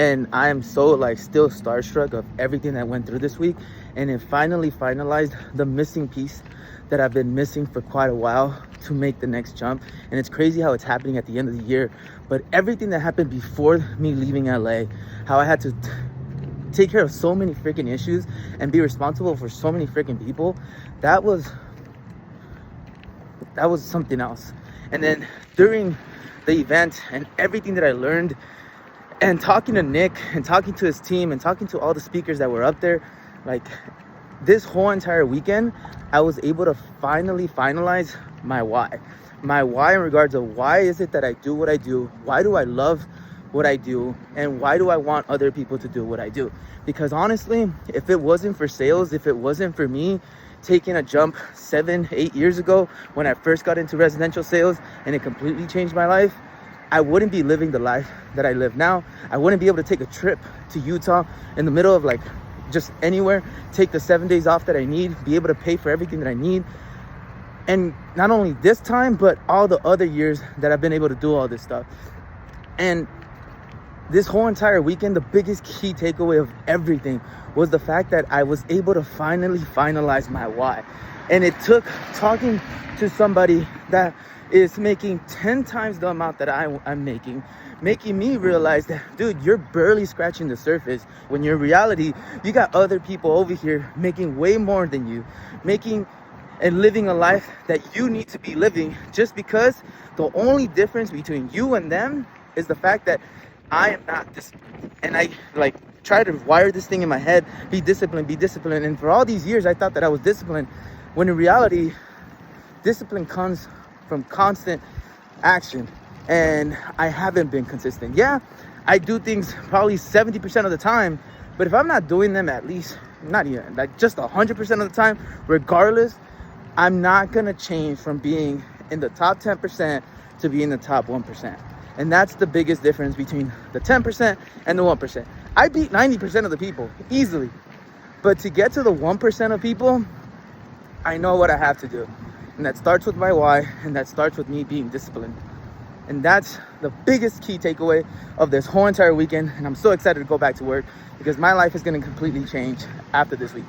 And I am so like still starstruck of everything that went through this week. And it finally finalized the missing piece that I've been missing for quite a while to make the next jump. And it's crazy how it's happening at the end of the year. But everything that happened before me leaving LA, how I had to take care of so many freaking issues and be responsible for so many freaking people, that was something else. And then during the event and everything that I learned, and talking to Nick and talking to his team and talking to all the speakers that were up there, like this whole entire weekend, I was able to finally finalize my why. My why in regards of why is it that I do what I do? Why do I love what I do? And why do I want other people to do what I do? Because honestly, if it wasn't for sales, if it wasn't for me taking a jump 7-8 years ago when I first got into residential sales and it completely changed my life, I wouldn't be living the life that I live now. I wouldn't be able to take a trip to Utah in the middle of like just anywhere, take the 7 days off that I need, be able to pay for everything that I need. And not only this time, but all the other years that I've been able to do all this stuff. And this whole entire weekend, the biggest key takeaway of everything was the fact that I was able to finally finalize my why. And it took talking to somebody that is making 10 times the amount that I'm making me realize that, dude, you're barely scratching the surface, when in reality, you got other people over here making way more than you, making and living a life that you need to be living, just because the only difference between you and them is the fact that I am not disciplined. And I like try to wire this thing in my head, be disciplined. And for all these years, I thought that I was disciplined, when in reality, discipline comes from constant action, and I haven't been consistent. Yeah, I do things probably 70% of the time, but if I'm not doing them at least, not even like just 100% of the time, regardless, I'm not gonna change from being in the top 10% to being the top 1%. And that's the biggest difference between the 10% and the 1%. I beat 90% of the people easily, but to get to the 1% of people, I know what I have to do. And that starts with my why, and that starts with me being disciplined. And that's the biggest key takeaway of this whole entire weekend. And I'm so excited to go back to work, because my life is going to completely change after this week.